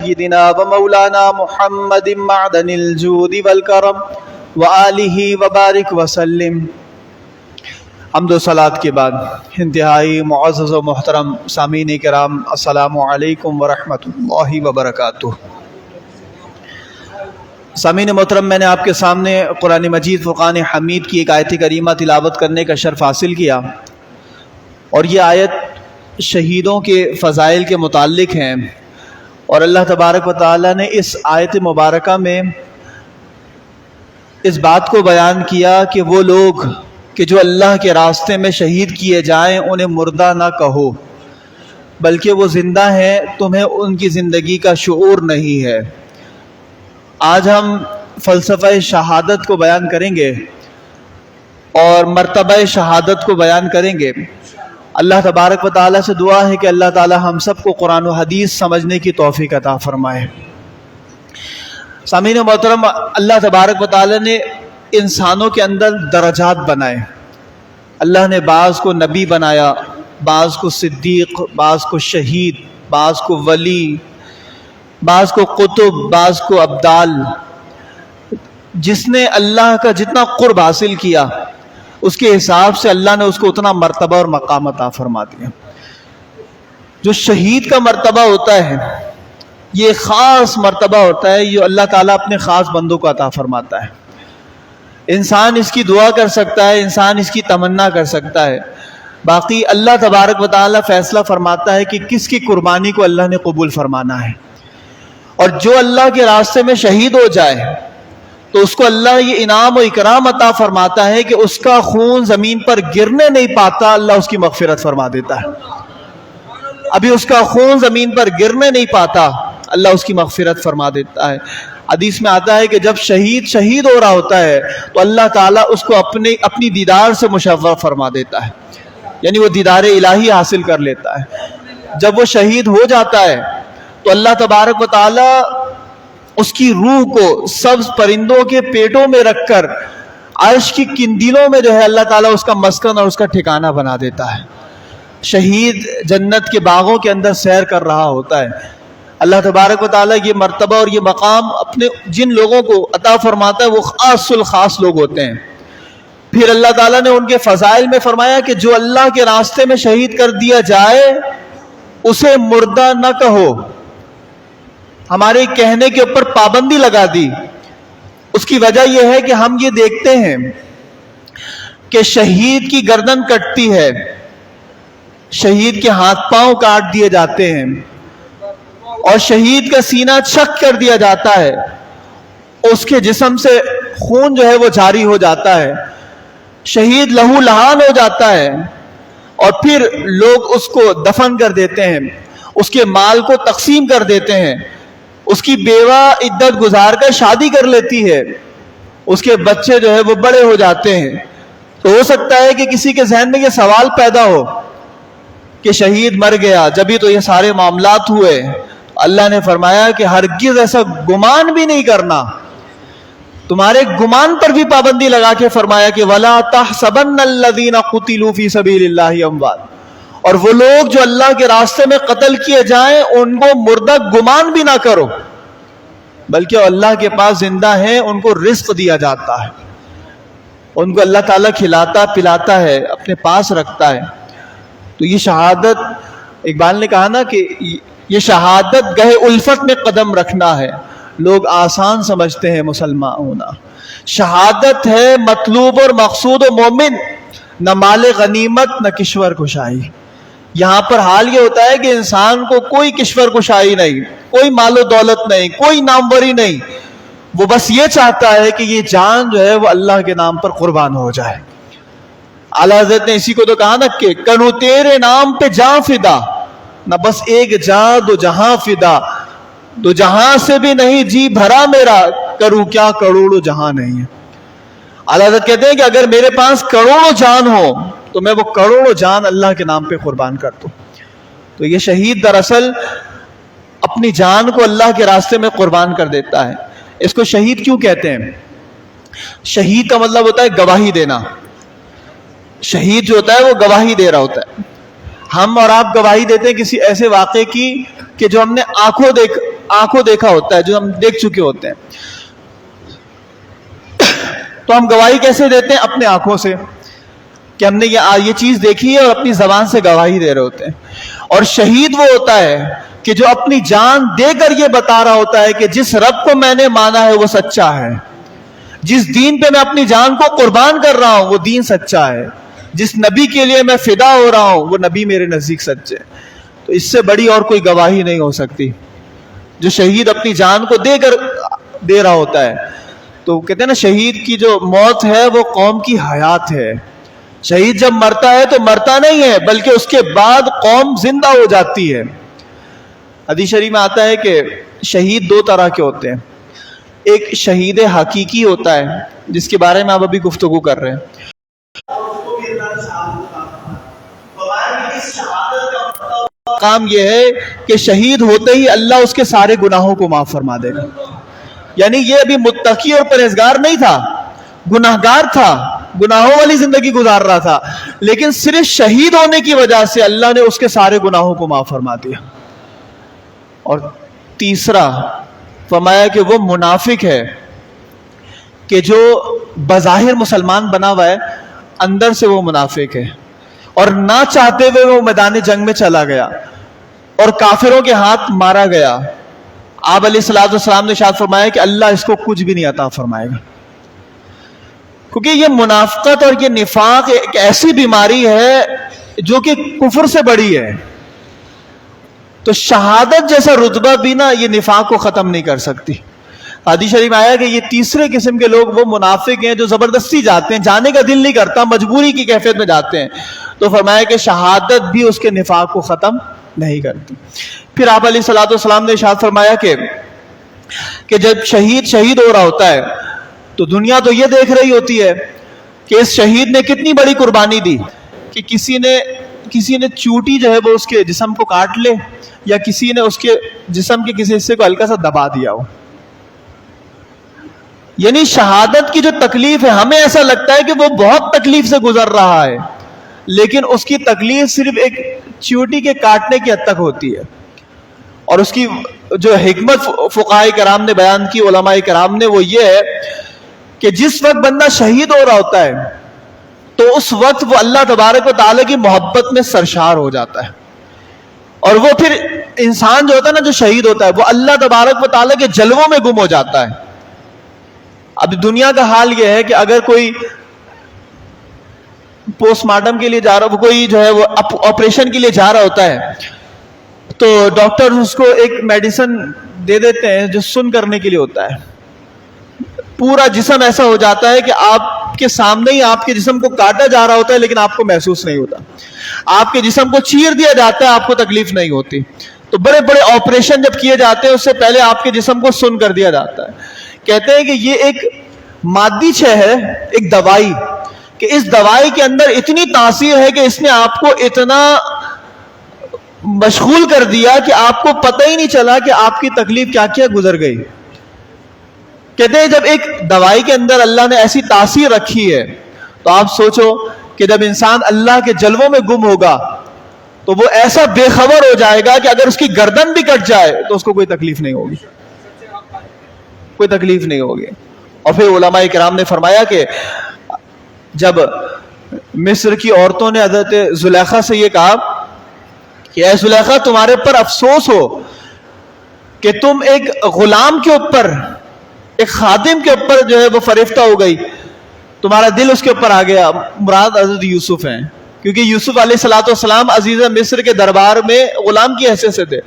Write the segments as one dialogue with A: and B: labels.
A: سيدنا ومولانا محمد معدن الجود والكرم وآلہ وبارک وسلم۔ حمد و صلات کے بعد انتہائی معزز و محترم سامعین کرام، السلام علیکم ورحمۃ اللہ وبرکاتہ۔ سامعین محترم، میں نے آپ کے سامنے قرآن مجید فرقان حمید کی ایک آیت کریمہ تلاوت کرنے کا شرف حاصل کیا، اور یہ آیت شہیدوں کے فضائل کے متعلق ہیں، اور اللہ تبارک و تعالی نے اس آیت مبارکہ میں اس بات کو بیان کیا کہ وہ لوگ کہ جو اللہ کے راستے میں شہید کیے جائیں انہیں مردہ نہ کہو، بلکہ وہ زندہ ہیں، تمہیں ان کی زندگی کا شعور نہیں ہے۔ آج ہم فلسفہ شہادت کو بیان کریں گے اور مرتبہ شہادت کو بیان کریں گے۔ اللہ تبارک و تعالیٰ سے دعا ہے کہ اللہ تعالیٰ ہم سب کو قرآن و حدیث سمجھنے کی توفیق عطا فرمائے۔ سامعین محترم، اللہ تبارک و تعالیٰ نے انسانوں کے اندر درجات بنائے۔ اللہ نے بعض کو نبی بنایا، بعض کو صدیق، بعض کو شہید، بعض کو ولی، بعض کو قطب، بعض کو ابدال۔ جس نے اللہ کا جتنا قرب حاصل کیا اس کے حساب سے اللہ نے اس کو اتنا مرتبہ اور مقام عطا فرما دیا۔ جو شہید کا مرتبہ ہوتا ہے یہ خاص مرتبہ ہوتا ہے، یہ اللہ تعالیٰ اپنے خاص بندوں کو عطا فرماتا ہے۔ انسان اس کی دعا کر سکتا ہے، انسان اس کی تمنا کر سکتا ہے، باقی اللہ تبارک و تعالیٰ فیصلہ فرماتا ہے کہ کس کی قربانی کو اللہ نے قبول فرمانا ہے۔ اور جو اللہ کے راستے میں شہید ہو جائے تو اس کو اللہ یہ انعام و اکرام عطا فرماتا ہے کہ اس کا خون زمین پر گرنے نہیں پاتا، اللہ اس کی مغفرت فرما دیتا ہے۔ ابھی اس کا خون زمین پر گرنے نہیں پاتا، اللہ اس کی مغفرت فرما دیتا ہے۔ حدیث میں آتا ہے کہ جب شہید ہو رہا ہوتا ہے تو اللہ تعالیٰ اس کو اپنی دیدار سے مشرف فرما دیتا ہے، یعنی وہ دیدار الہی حاصل کر لیتا ہے۔ جب وہ شہید ہو جاتا ہے تو اللہ تبارک و تعالیٰ اس کی روح کو سبز پرندوں کے پیٹوں میں رکھ کر عرش کی کندیلوں میں جو ہے اللہ تعالیٰ اس کا مسکن اور اس کا ٹھکانہ بنا دیتا ہے۔ شہید جنت کے باغوں کے اندر سیر کر رہا ہوتا ہے۔ اللہ تبارک و تعالیٰ یہ مرتبہ اور یہ مقام اپنے جن لوگوں کو عطا فرماتا ہے وہ خاص الخاص لوگ ہوتے ہیں۔ پھر اللہ تعالیٰ نے ان کے فضائل میں فرمایا کہ جو اللہ کے راستے میں شہید کر دیا جائے اسے مردہ نہ کہو۔ ہمارے کہنے کے اوپر پابندی لگا دی۔ اس کی وجہ یہ ہے کہ ہم یہ دیکھتے ہیں کہ شہید کی گردن کٹتی ہے، شہید کے ہاتھ پاؤں کاٹ دیے جاتے ہیں، اور شہید کا سینہ چھک کر دیا جاتا ہے، اس کے جسم سے خون جو ہے وہ جاری ہو جاتا ہے، شہید لہو لہان ہو جاتا ہے، اور پھر لوگ اس کو دفن کر دیتے ہیں، اس کے مال کو تقسیم کر دیتے ہیں، اس کی بیوہ عدت گزار کر شادی کر لیتی ہے، اس کے بچے جو ہے وہ بڑے ہو جاتے ہیں۔ تو ہو سکتا ہے کہ کسی کے ذہن میں یہ سوال پیدا ہو کہ شہید مر گیا جبھی تو یہ سارے معاملات ہوئے۔ اللہ نے فرمایا کہ ہرگز ایسا گمان بھی نہیں کرنا، تمہارے گمان پر بھی پابندی لگا کے فرمایا کہ وَلَا تَحْسَبَنَّ الَّذِينَ قُتِلُوا فِي سَبِيلِ اللَّهِ أَمْوَاتٌ، اور وہ لوگ جو اللہ کے راستے میں قتل کیے جائیں ان کو مردہ گمان بھی نہ کرو، بلکہ اللہ کے پاس زندہ ہیں، ان کو رزق دیا جاتا ہے، ان کو اللہ تعالیٰ کھلاتا پلاتا ہے، اپنے پاس رکھتا ہے۔ تو یہ شہادت، اقبال نے کہا نا کہ یہ شہادت گہے الفت میں قدم رکھنا ہے، لوگ آسان سمجھتے ہیں مسلمان ہونا۔ شہادت ہے مطلوب اور مقصود و مومن، نہ مال غنیمت نہ کشور کشائی۔ یہاں پر حال یہ ہوتا ہے کہ انسان کو کوئی کشور کشائی نہیں، کوئی مال و دولت نہیں، کوئی ناموری نہیں، وہ بس یہ چاہتا ہے کہ یہ جان جو ہے وہ اللہ کے نام پر قربان ہو جائے۔ اعلیٰ حضرت نے اسی کو تو کہا نا کہ کنو تیرے نام پہ جان فدا، نہ بس ایک جان دو جہاں فدا، دو جہاں سے بھی نہیں جی بھرا میرا، کروں کیا کروڑوں جہاں نہیں ہے۔ اعلیٰ حضرت کہتے ہیں کہ اگر میرے پاس کروڑوں جان ہو تو میں وہ کروڑوں جان اللہ کے نام پہ قربان کر دوں۔ تو یہ شہید دراصل اپنی جان کو اللہ کے راستے میں قربان کر دیتا ہے۔ اس کو شہید کیوں کہتے ہیں؟ شہید کا مطلب ہوتا ہے گواہی دینا۔ شہید جو ہوتا ہے وہ گواہی دے رہا ہوتا ہے۔ ہم اور آپ گواہی دیتے ہیں کسی ایسے واقعے کی کہ جو ہم نے आंखों देखा होता है, जो हम देख चुके होते हैं। तो हम गवाही कैसे देते हैं? अपने आंखों से, कि हमने ये चीज देखी है और अपनी जबान से गवाही दे रहे होते हैं। और शहीद वो होता है कि जो अपनी जान देकर ये बता रहा होता है कि जिस रब को मैंने माना है वो सच्चा है, जिस दीन पे मैं अपनी जान को कुर्बान कर रहा हूं वो दीन सच्चा है, जिस नबी के लिए मैं फिदा हो रहा हूं वो नबी मेरे नजदीक सच्चे। तो इससे बड़ी और कोई गवाही नहीं हो सकती, जो शहीद अपनी जान को दे रहा होता है। तो कहते हैं ना, शहीद की जो मौत है वो कौम की हयात है। शहीद जब मरता है तो मरता नहीं है, बल्कि उसके बाद कौम जिंदा हो जाती है। हदीस शरीफ में आता है कि शहीद दो तरह के होते हैं। एक शहीद हकीकी होता है, जिसके बारे में आप अभी गुफ्तगू कर रहे हैं। काम यह है कि शहीद होते ही अल्लाह उसके सारे गुनाहों को माफ फरमा देगा। यानी ये अभी मुत्तकी और परहेजगार नहीं था, गुनाहगार था, गुनाहों वाली जिंदगी गुजार रहा था, लेकिन सिर्फ शहीद होने की वजह से अल्लाह ने उसके सारे गुनाहों को माफ फरमा दिया। और तीसरा फरमाया कि वो मुनाफिक है कि जो बज़ाहिर मुसलमान बना हुआ है, अंदर से वो मुनाफिक है, और ना चाहते हुए वो मैदान जंग में चला गया और काफिरों के हाथ मारा गया। आप अलैहिस्सलाम ने इरशाद फरमाया कि अल्लाह इसको कुछ भी नहीं अता फरमाएगा, क्योंकि ये मुनाफिकत और ये निफाक एक ऐसी बीमारी है जो कि कुफर से बड़ी है। तो शहादत जैसा रुतबा भी ना ये निफाक को खत्म नहीं कर सकती। हदीस शरीफ में आया कि ये तीसरे किस्म के लोग वो मुनाफिक हैं जो जबरदस्ती जाते हैं, जाने का दिल नहीं करता, मजबूरी की कैफियत में जाते हैं। तो फरमाया कि शहादत भी उसके निफाक को खत्म नहीं करती। फिर आप अलैहिस्सलाम ने इरशाद फरमाया कि जब शहीद हो रहा होता है तो दुनिया तो ये देख रही होती है कि इस शहीद ने कितनी बड़ी कुर्बानी दी, कि किसी ने चूटी जो है वो उसके जिस्म को काट ले, या किसी ने उसके जिस्म के किसी हिस्से को हल्का सा दबा दिया हो। यानी शहादत की जो तकलीफ है, हमें ऐसा लगता है कि वो बहुत तकलीफ से गुजर रहा है, लेकिन उसकी तकलीफ सिर्फ एक चींटी के काटने की हद तक होती है। और उसकी जो हिकमत फुकाए कराम ने बयान की, उलमाए कराम ने, वो ये है कि जिस वक्त बंदा शहीद हो रहा होता है तो उस वक्त वो अल्लाह तबारक व तआला की मोहब्बत में सरशार हो जाता है, और वो फिर इंसान जो होता है ना, जो शहीद होता है, वो अल्लाह तबारक व तआला के जलवों में गुम हो जाता है। अब दुनिया का हाल यह है कि अगर कोई पोस्टमार्टम के लिए जा रहा, कोई जो है वो ऑपरेशन के लिए जा रहा होता है, तो डॉक्टर उसको एक मेडिसिन दे देते हैं जो सुन करने के लिए होता है। पूरा जिस्म ऐसा हो जाता है कि आपके सामने ही आपके जिस्म को काटा जा रहा होता है, लेकिन आपको महसूस नहीं होता। आपके जिस्म को चीर दिया जाता है, आपको तकलीफ नहीं होती। तो बड़े बड़े ऑपरेशन जब किए जाते हैं, उससे पहले आपके जिस्म को सुन कर दिया जाता है। कहते हैं कि ये एक मादी शय है, एक दवाई, कि इस दवाई के अंदर इतनी तासीर है कि इसने आपको इतना मशगूल कर दिया कि आपको पता ही नहीं चला कि आपकी तकलीफ क्या क्या गुजर गई। कहते हैं जब एक दवाई के अंदर अल्लाह ने ऐसी तासीर रखी है, तो आप सोचो कि जब इंसान अल्लाह के जलवों में गुम होगा तो वो ऐसा बेखबर हो जाएगा कि अगर उसकी गर्दन भी कट जाए तो उसको कोई तकलीफ नहीं होगी, कोई तकलीफ नहीं होगी। और फिर उलमाए किराम ने फरमाया कि जब मिस्र की औरतों ने हज़रत जुलेखा से ये कहा कि ऐ जुलेखा, तुम्हारे पर अफसोस हो कि तुम एक गुलाम के ऊपर, एक खादिम के ऊपर जो है वो फरिफ्ता हो गई, तुम्हारा दिल उसके ऊपर आ गया। मुराद हज़रत यूसुफ हैं, क्योंकि यूसुफ अलैहिस्सलाम अजीज़ मिस्र के दरबार में गुलाम की हैसियत से थे।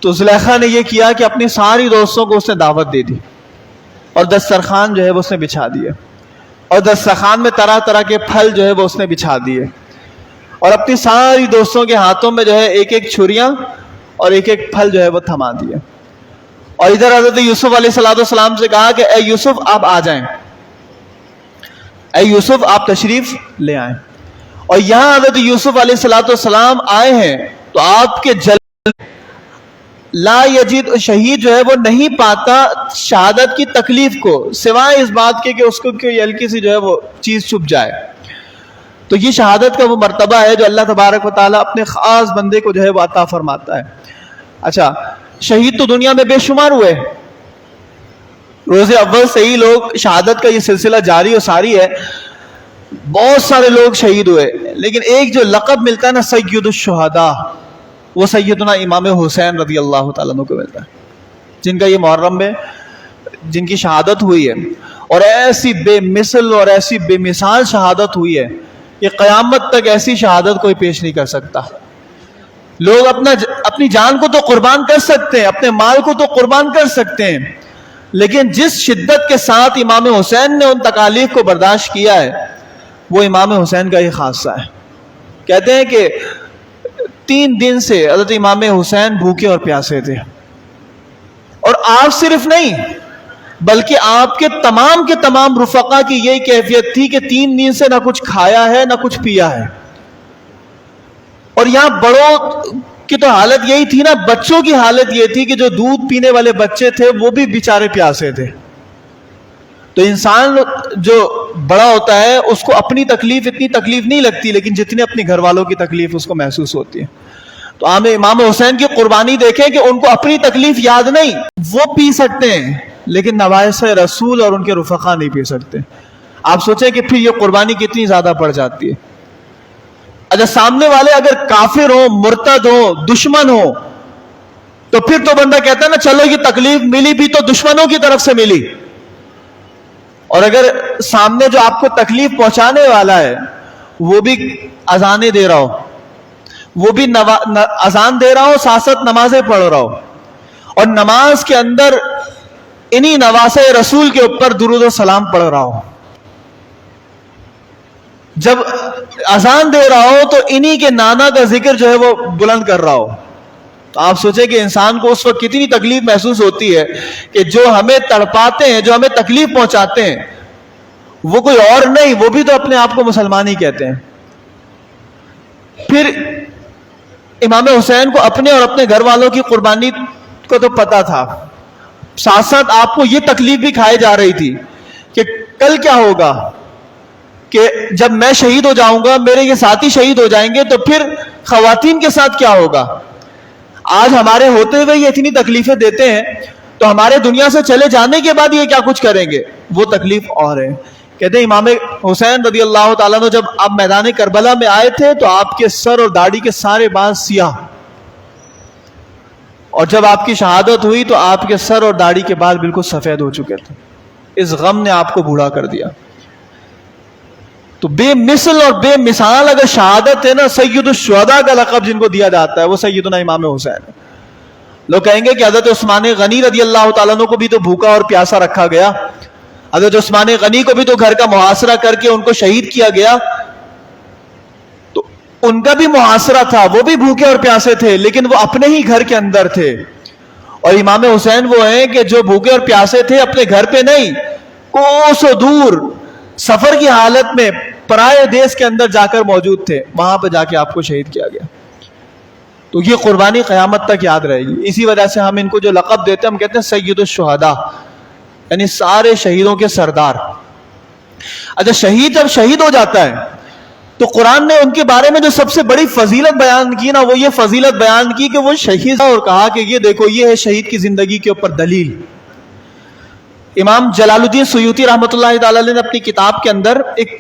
A: तो जुलेखा ने यह किया कि अपनी सारी दोस्तों को उसने दावत दे दी, और दस्तरखान जो है वो उसने बिछा दिया, और दस्तरखान में तरह तरह के फल जो है वो उसने बिछा दिए, और अपनी सारी दोस्तों के हाथों में जो है एक एक छुरियां और एक एक फल जो है वो थमा दिए। और इधर हज़रत यूसुफ अलैहिस्सलाम से कहा कि ए यूसुफ आप आ जाएं, ए यूसुफ आप तशरीफ ले आएं। और यहां हज़रत यूसुफ अलैहिस्सलाम आए हैं तो आपके जल ला यजीद, शहीद जो है वो नहीं पाता शहादत की तकलीफ को, सिवाय इस बात के कि उसको कोई हल्की सी जो है वो चीज छुप जाए। तो ये शहादत का वो मर्तबा है जो अल्लाह तबारक व तआला अपने खास बंदे को जो है वो अता फरमाता है। अच्छा, शहीद तो दुनिया में बेशुमार हुए, रोज़े अव्वल से ही लोग शहादत का ये सिलसिला जारी और सारी है, बहुत सारे लोग शहीद हुए, लेकिन एक जो लक़ब मिलता है ना सय्यदुश शुहदा, वो सैयदना इमाम हुसैन रज़ी अल्लाह तआला अन्हु को मिलता है, जिनका ये मुहर्रम में जिनकी शहादत हुई है। और ऐसी बेमिसल और ऐसी बेमिसाल शहादत हुई है, ये क़यामत तक ऐसी शहादत कोई पेश नहीं कर सकता। लोग अपनी जान को तो कुर्बान कर सकते हैं, अपने माल को तो कुर्बान कर सकते हैं, लेकिन जिस शिद्दत के साथ इमाम हुसैन ने उन तकालीफ को बर्दाश्त किया है, वो इमाम हुसैन का ही खासा है। कहते हैं कि 3 दिन से हज़रत इमाम हुसैन भूखे और प्यासे थे, और आप सिर्फ नहीं बल्कि आपके तमाम रुफका की यही कैफियत थी कि 3 दिन से ना कुछ खाया है ना कुछ पिया है। और यहां बड़ों की तो हालत यही थी ना, बच्चों की हालत यह थी कि जो दूध पीने वाले बच्चे थे वो भी बेचारे प्यासे थे। तो इंसान जो बड़ा होता है उसको अपनी तकलीफ इतनी तकलीफ नहीं लगती, लेकिन जितनी अपने घर वालों की तकलीफ उसको महसूस होती है। तो आप इमाम हुसैन की कुर्बानी देखें कि उनको अपनी तकलीफ याद नहीं, वो पी सकते हैं लेकिन नवाइस रसूल और उनके रुफका नहीं पी सकते। आप सोचें कि फिर ये कुर्बानी कितनी ज्यादा पड़ जाती है। अच्छा, सामने वाले अगर काफिर हो, मुर्तद हो, दुश्मन हो, तो फिर तो बंदा कहता है ना चलो ये तकलीफ मिली भी तो दुश्मनों की तरफ से मिली। और अगर सामने जो आपको तकलीफ पहुंचाने वाला है वो भी अजाने दे रहा हो, वो भी अजान दे रहा हो, साथ साथ नमाजें पढ़ रहा हो, और नमाज के अंदर इन्हीं नवासे रसूल के ऊपर दुरूद और सलाम पढ़ रहा हो, जब अजान दे रहा हो तो इन्हीं के नाना का जिक्र जो है वो बुलंद कर रहा हो, तो आप सोचें कि इंसान को उस वक्त कितनी तकलीफ महसूस होती है कि जो हमें तड़पाते हैं, जो हमें तकलीफ पहुंचाते हैं, वो कोई और नहीं, वो भी तो अपने आप को मुसलमान ही कहते हैं। फिर इमाम हुसैन को अपने और अपने घर वालों की कुर्बानी को तो पता था, साथ साथ आपको ये तकलीफ भी खाई जा रही थी कि कल क्या होगा, कि जब मैं शहीद हो जाऊंगा, मेरे ये साथी शहीद हो जाएंगे, तो फिर खवातीन के साथ क्या होगा। आज हमारे होते हुए ये इतनी तकलीफें देते हैं, तो हमारे दुनिया से चले जाने के बाद ये क्या कुछ करेंगे, वो तकलीफ और है। कहते हैं इमाम हुसैन रज़ी अल्लाह तआला अन्हु जब आप मैदान करबला में आए थे तो आपके सर और दाढ़ी के सारे बाल सियाह, और जब आपकी शहादत हुई तो आपके सर और दाढ़ी के बाल बिल्कुल सफेद हो चुके थे। इस गम ने आपको बूढ़ा कर दिया। तो बेमिसल और बेमिसाल अगर शहादत है ना, सय्यदुश शुहदा का लक़ब जिनको दिया जाता है वो सय्यदना इमाम हुसैन है। लोग कहेंगे कि हज़रत उस्मान गनी रज़ी अल्लाह तआला अन्हु को भी तो भूखा और प्यासा रखा गया, हज़रत उस्मान गनी को भी तो घर का मुहासरा करके उनको शहीद किया गया, तो उनका भी मुहासरा था, वो भी भूखे और प्यासे थे, लेकिन वो अपने ही घर के अंदर थे। और इमाम हुसैन वो हैं कि जो भूखे और प्यासे थे अपने घर पे नहीं, कोसों दूर सफर की हालत में पराये देश के अंदर जाकर मौजूद थे, वहां पर जाके आपको शहीद किया गया। तो ये कुर्बानी क़यामत तक याद रहेगी। इसी वजह से हम इनको जो लक़ब देते हैं, हम कहते हैं सय्यदुश शुहदा, यानी सारे शहीदों के सरदार। अच्छा, शहीद जब शहीद हो जाता है तो कुरान ने उनके बारे में जो सबसे बड़ी फजीलत बयान की ना, वो ये फजीलत बयान की कि वो शहीद, और कहा कि ये देखो ये है शहीद की जिंदगी के ऊपर दलील। इमाम जलालुद्दीन सुयूती रहमतुल्लाह अलैह ने अपनी किताब के अंदर एक